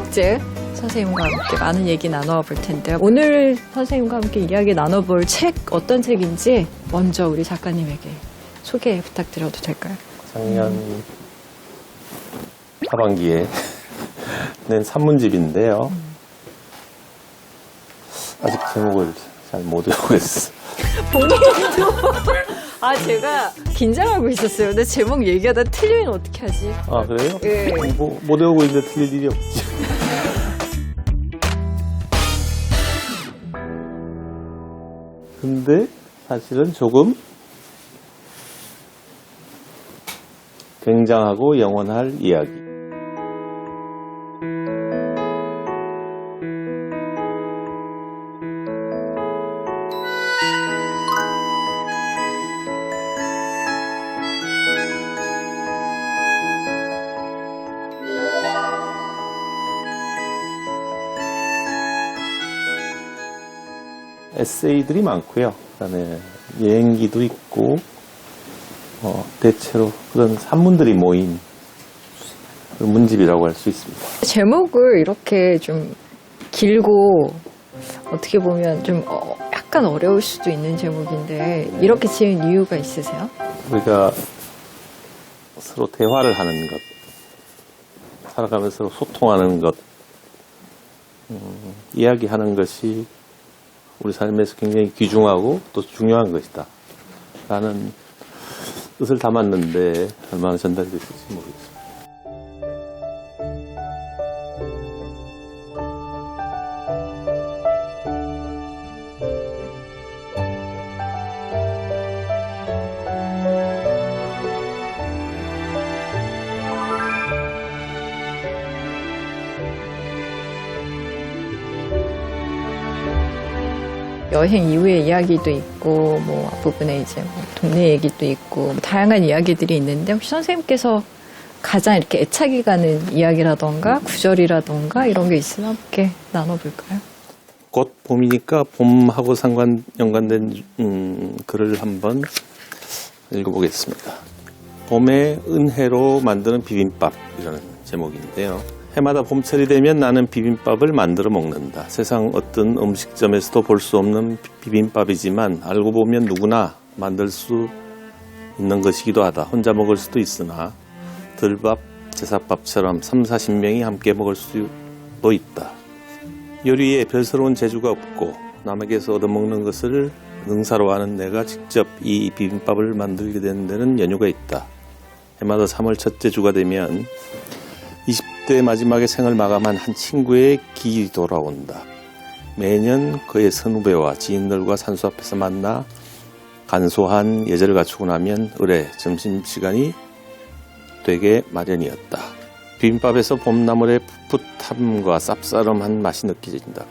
번째 선생님과 함께 많은 얘기 나눠 볼 텐데요. 오늘 선생님과 함께 이야기 나눠볼 책 어떤 책인지 먼저 우리 작가님에게 소개 부탁드려도 될까요? 작년 하반기에 낸 산문집인데요. 아직 제목을 잘 못 외우겠어요. 본인도 제가 긴장하고 있었어요. 근데 제목 얘기하다 틀리면 어떻게 하지? 아, 그래요? 네. 못 외우고 있는데 틀릴 일이 없지. 근데 사실은 조금 굉장하고 영원할 이야기. 에세이들이 많고요. 그다음에 여행기도 있고, 대체로 그런 산문들이 모인 문집이라고 할 수 있습니다. 제목을 이렇게 좀 길고 어떻게 보면 좀 약간 어려울 수도 있는 제목인데 이렇게 지은 이유가 있으세요? 우리가 서로 대화를 하는 것, 살아가면서 서로 소통하는 것, 이야기하는 것이 우리 삶에서 굉장히 귀중하고 또 중요한 것이다 라는 뜻을 담았는데 얼마나 전달이 됐을지 모르겠습니다. 여행 이후의 이야기도 있고 뭐 앞부분에 이제 뭐 동네 얘기도 있고 뭐 다양한 이야기들이 있는데 혹시 선생님께서 가장 이렇게 애착이 가는 이야기라던가 구절이라던가 이런 게 있으면 함께 나눠볼까요? 곧 봄이니까 봄하고 연관된 글을 한번 읽어보겠습니다. 봄의 은혜로 만드는 비빔밥이라는 제목인데요. 해마다 봄철이 되면 나는 비빔밥을 만들어 먹는다. 세상 어떤 음식점에서도 볼 수 없는 비빔밥이지만 알고 보면 누구나 만들 수 있는 것이기도 하다. 혼자 먹을 수도 있으나 들밥, 제사밥처럼 30-40명이 함께 먹을 수도 있다. 요리에 별스러운 재주가 없고 남에게서 얻어먹는 것을 능사로워하는 내가 직접 이 비빔밥을 만들게 된 데는 연유가 있다. 해마다 3월 첫째 주가 되면 20대 마지막에 생을 마감한 한 친구의 기일이 돌아온다. 매년 그의 선후배와 지인들과 산수 앞에서 만나 간소한 예절을 갖추고 나면 을에 점심시간이 되게 마련이었다. 비빔밥에서 봄나물의 풋풋함과 쌉싸름한 맛이 느껴진다.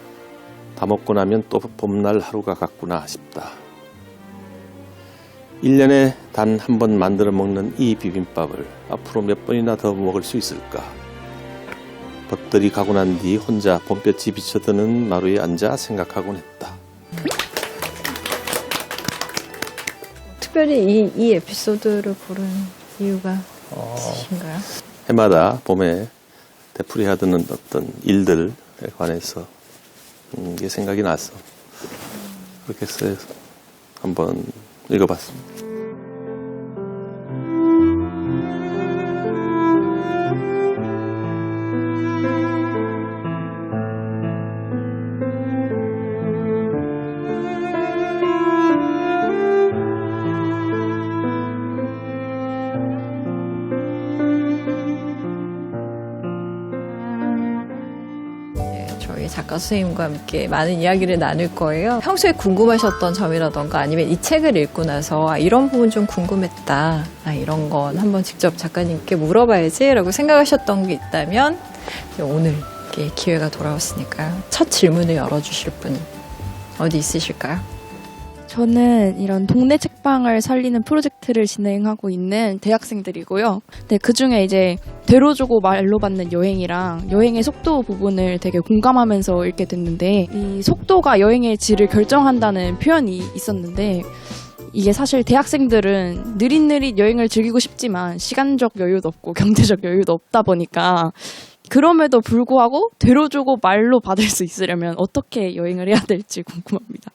다 먹고 나면 또 봄날 하루가 갔구나 싶다. 1년에 단 한 번 만들어 먹는 이 비빔밥을 앞으로 몇 번이나 더 먹을 수 있을까? 벗들이 가고 난 뒤 혼자 봄볕이 비쳐드는 마루에 앉아 생각하곤 했다. 특별히 이 에피소드를 고른 이유가 있으신가요? 해마다 봄에 되풀이하던 어떤 일들에 관해서 이게 생각이 나서 그렇게 해서 한번 읽어봤습니다. 저희 작가 선생님과 함께 많은 이야기를 나눌 거예요. 평소에 궁금하셨던 점이라던가 아니면 이 책을 읽고 나서 이런 부분 좀 궁금했다. 이런 건 한번 직접 작가님께 물어봐야지 라고 생각하셨던 게 있다면 오늘 이렇게 기회가 돌아왔으니까요. 첫 질문을 열어주실 분 어디 있으실까요? 저는 이런 동네 책방을 살리는 프로젝트를 진행하고 있는 대학생들이고요. 네, 그중에 이제 되로 주고 말로 받는 여행이랑 여행의 속도 부분을 되게 공감하면서 읽게 됐는데 이 속도가 여행의 질을 결정한다는 표현이 있었는데 이게 사실 대학생들은 느릿느릿 여행을 즐기고 싶지만 시간적 여유도 없고 경제적 여유도 없다 보니까 그럼에도 불구하고 되로 주고 말로 받을 수 있으려면 어떻게 여행을 해야 될지 궁금합니다.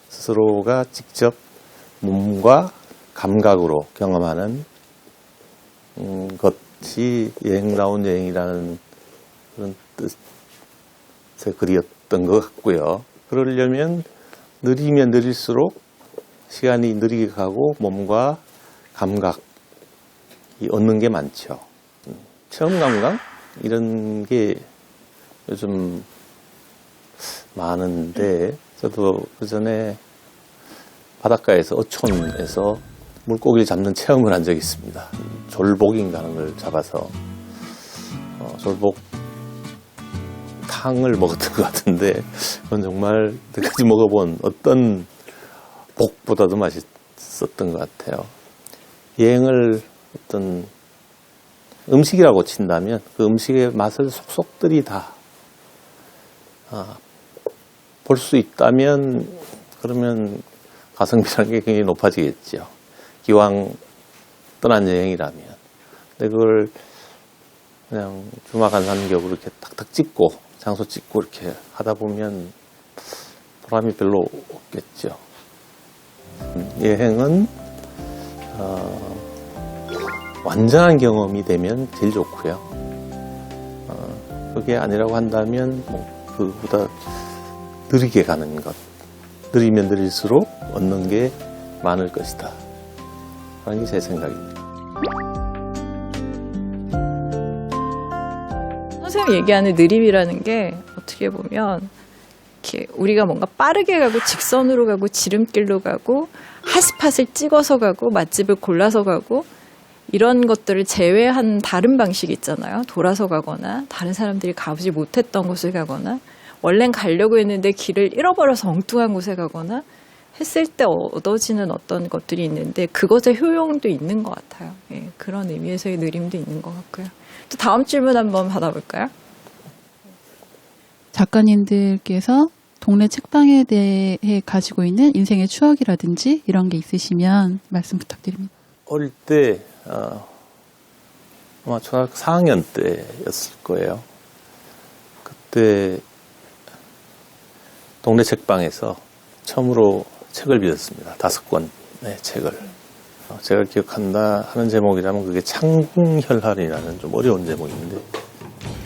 스스로가 직접 몸과 감각으로 경험하는 것이 여행다운 여행이라는 그런 뜻의 글이었던 것 같고요. 그러려면 느리면 느릴수록 시간이 느리게 가고 몸과 감각이 얻는 게 많죠. 체험 감각? 이런 게 요즘 많은데 저도 그 전에 바닷가에서 어촌에서 물고기를 잡는 체험을 한 적이 있습니다. 졸복인가 하는 걸 잡아서 졸복탕을 먹었던 것 같은데 그건 정말 여태까지 먹어본 어떤 복보다도 맛있었던 것 같아요. 여행을 어떤 음식이라고 친다면 그 음식의 맛을 속속들이 다 볼 수 있다면 그러면 가성비라는 게 굉장히 높아지겠죠. 기왕 떠난 여행이라면. 근데 그걸 그냥 주마간산격으로 이렇게 탁탁 찍고 장소 찍고 이렇게 하다 보면 보람이 별로 없겠죠. 여행은 완전한 경험이 되면 제일 좋고요. 그게 아니라고 한다면 그보다 느리게 가는 것, 느리면 느릴수록 얻는 게 많을 것이다. 하는 게 제 생각입니다. 선생님이 얘기하는 느림이라는 게 어떻게 보면 이렇게 우리가 뭔가 빠르게 가고 직선으로 가고 지름길로 가고 핫스팟을 찍어서 가고 맛집을 골라서 가고 이런 것들을 제외한 다른 방식이 있잖아요. 돌아서 가거나 다른 사람들이 가보지 못했던 곳을 가거나 원래는 가려고 했는데 길을 잃어버려서 엉뚱한 곳에 가거나 했을 때 얻어지는 어떤 것들이 있는데 그것의 효용도 있는 것 같아요. 예, 그런 의미에서의 느림도 있는 것 같고요. 또 다음 질문 한번 받아볼까요? 작가님들께서 동네 책방에 대해 가지고 있는 인생의 추억이라든지 이런 게 있으시면 말씀 부탁드립니다. 어릴 때 아마 초등학교 4학년 때였을 거예요. 그때 동네 책방에서 처음으로 책을 빌렸습니다. 5권의 책을. 제가 기억한다 하는 제목이라면 그게 창궁혈한이라는 좀 어려운 제목인데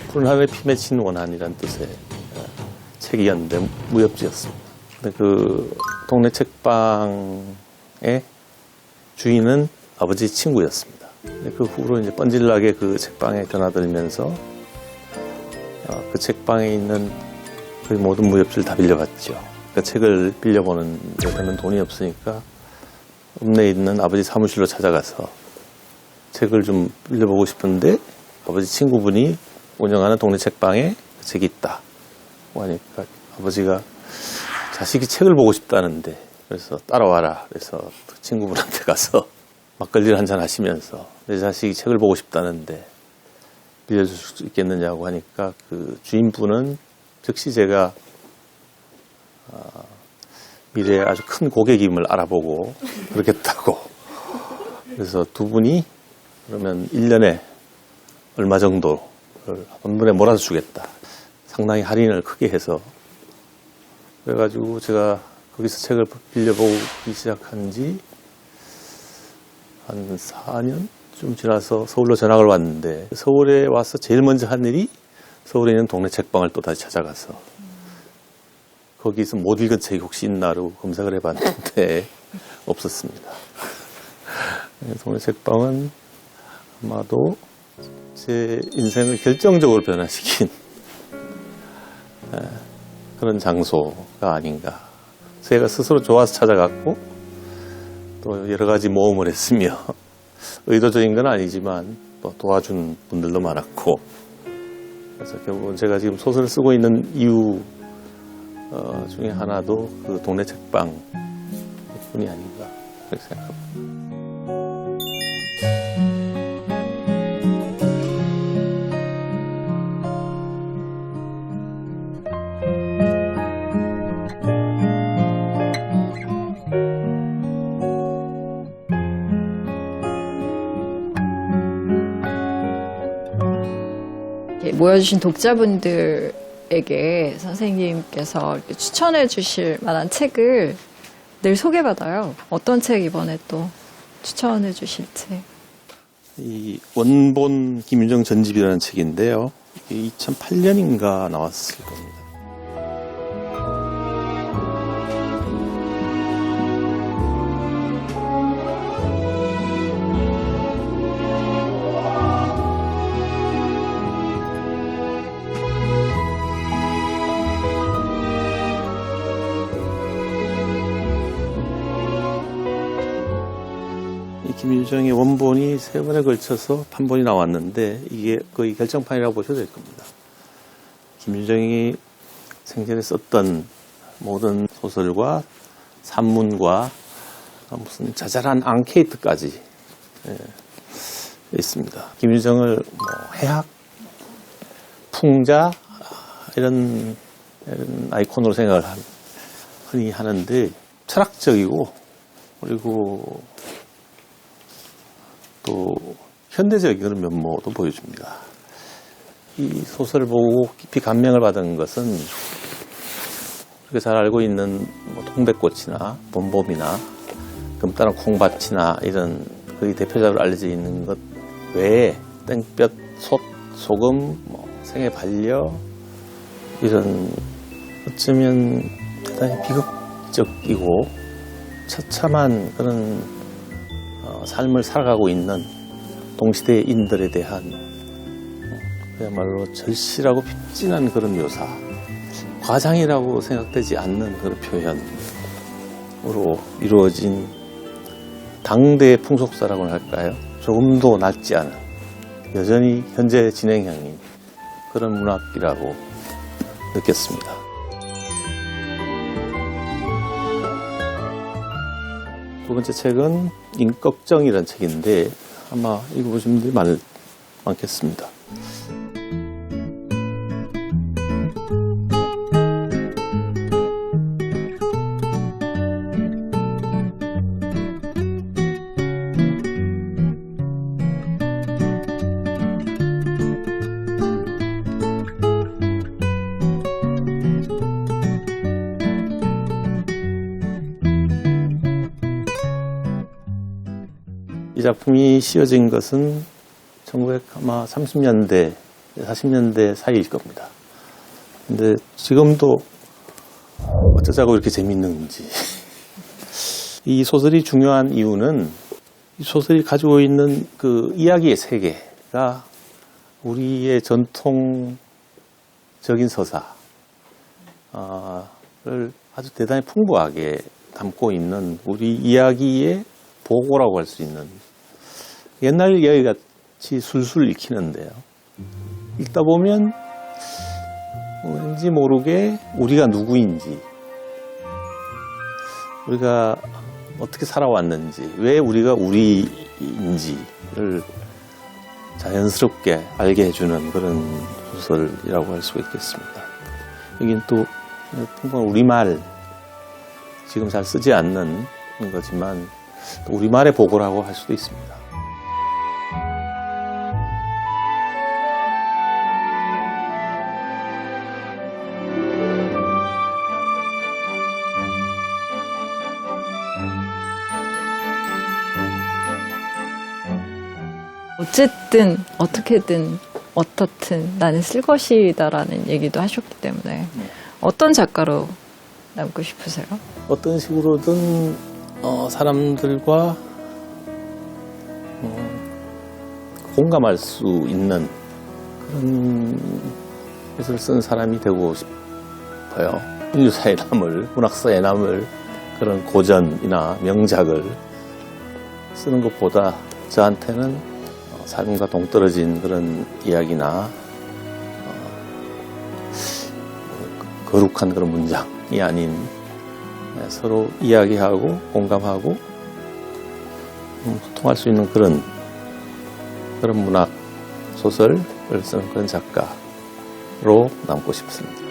푸른 하늘에 피 맺힌 원한이라는 뜻의 책이었는데 무협지였습니다. 근데 그 동네 책방의 주인은 아버지 친구였습니다. 그 후로 이제 뻔질나게 그 책방에 드나들면서 그 책방에 있는 거의 모든 무협지를 다 빌려봤죠. 그러니까 책을 빌려보는 데는 돈이 없으니까 읍내에 있는 아버지 사무실로 찾아가서 책을 좀 빌려보고 싶은데 아버지 친구분이 운영하는 동네 책방에 그 책이 있다 하니까 아버지가 자식이 책을 보고 싶다는데 그래서 따라와라 그래서 그 친구분한테 가서 막걸리를 한잔 하시면서 내 자식이 책을 보고 싶다는데 빌려줄 수 있겠느냐고 하니까 그 주인분은 즉시 제가 미래에 아주 큰 고객임을 알아보고 그렇겠다고 그래서 두 분이 그러면 1년에 얼마 정도를 한 번에 몰아서 주겠다. 상당히 할인을 크게 해서 그래가지고 제가 거기서 책을 빌려보기 시작한 지 한 4년쯤 지나서 서울로 전학을 왔는데 서울에 와서 제일 먼저 한 일이 서울에 있는 동네 책방을 또 다시 찾아가서 거기서 못 읽은 책이 혹시 있나로 검색을 해봤는데 없었습니다. 동네 책방은 아마도 제 인생을 결정적으로 변화시킨 그런 장소가 아닌가. 제가 스스로 좋아서 찾아갔고 또 여러 가지 모험을 했으며 의도적인 건 아니지만 또 도와준 분들도 많았고 그래서 결국은 제가 지금 소설을 쓰고 있는 이유 중에 하나도 그 동네 책방 뿐이 아닌가 그렇게 생각합니다. 모여주신 독자분들에게 선생님께서 이렇게 추천해 주실 만한 책을 늘 소개받아요. 어떤 책 이번에 또 추천해 주실지. 이 원본 김윤정 전집이라는 책인데요. 이게 2008년인가 나왔을 겁니다. 이 김윤정의 원본이 3번에 걸쳐서 판본이 나왔는데 이게 거의 결정판이라고 보셔도 될 겁니다. 김윤정이 생전에 썼던 모든 소설과 산문과 무슨 자잘한 앙케이트까지 있습니다. 김윤정을 해학, 풍자 이런 아이콘으로 생각을 흔히 하는데 철학적이고 그리고 또 현대적인 그런 면모도 보여줍니다. 이 소설을 보고 깊이 감명을 받은 것은 우리가 잘 알고 있는 동백꽃이나 봄봄이나 금따는 콩밭이나 이런 거의 대표작으로 알려져 있는 것 외에 땡볕, 솥, 소금, 생애 반려 이런 어쩌면 대단히 비극적이고 처참한 그런 삶을 살아가고 있는 동시대인들에 대한 그야말로 절실하고 핍진한 그런 묘사, 과장이라고 생각되지 않는 그런 표현으로 이루어진 당대의 풍속사라고는 할까요? 조금도 낡지 않은 여전히 현재 진행형인 그런 문학이라고 느꼈습니다. 두 번째 책은 인걱정이라는 책인데 아마 읽어보신 분들이 많겠습니다. 이 작품이 씌어진 것은 1930년대, 40년대 사이일 겁니다. 근데 지금도 어쩌자고 이렇게 재밌는지. 이 소설이 중요한 이유는 이 소설이 가지고 있는 그 이야기의 세계가 우리의 전통적인 서사를 아주 대단히 풍부하게 담고 있는 우리 이야기의 보고라고 할 수 있는 옛날 이야기 같이 술술 읽히는데요. 읽다 보면 왠지 모르게 우리가 누구인지, 우리가 어떻게 살아왔는지, 왜 우리가 우리인지를 자연스럽게 알게 해주는 그런 소설이라고 할 수가 있겠습니다. 여긴 또 풍부한 우리말, 지금 잘 쓰지 않는 거지만 또 우리말의 보고라고 할 수도 있습니다. 어쨌든 어떻게든 어떻든 나는 쓸 것이다라는 얘기도 하셨기 때문에 어떤 작가로 남고 싶으세요? 어떤 식으로든 사람들과 공감할 수 있는 그런 것을 쓴 사람이 되고 싶어요. 인류사에 남을, 문학사에 남을 그런 고전이나 명작을 쓰는 것보다 저한테는 삶과 동떨어진 그런 이야기나 거룩한 그런 문장이 아닌 서로 이야기하고 공감하고 소통할 수 있는 그런 문학 소설을 쓰는 그런 작가로 남고 싶습니다.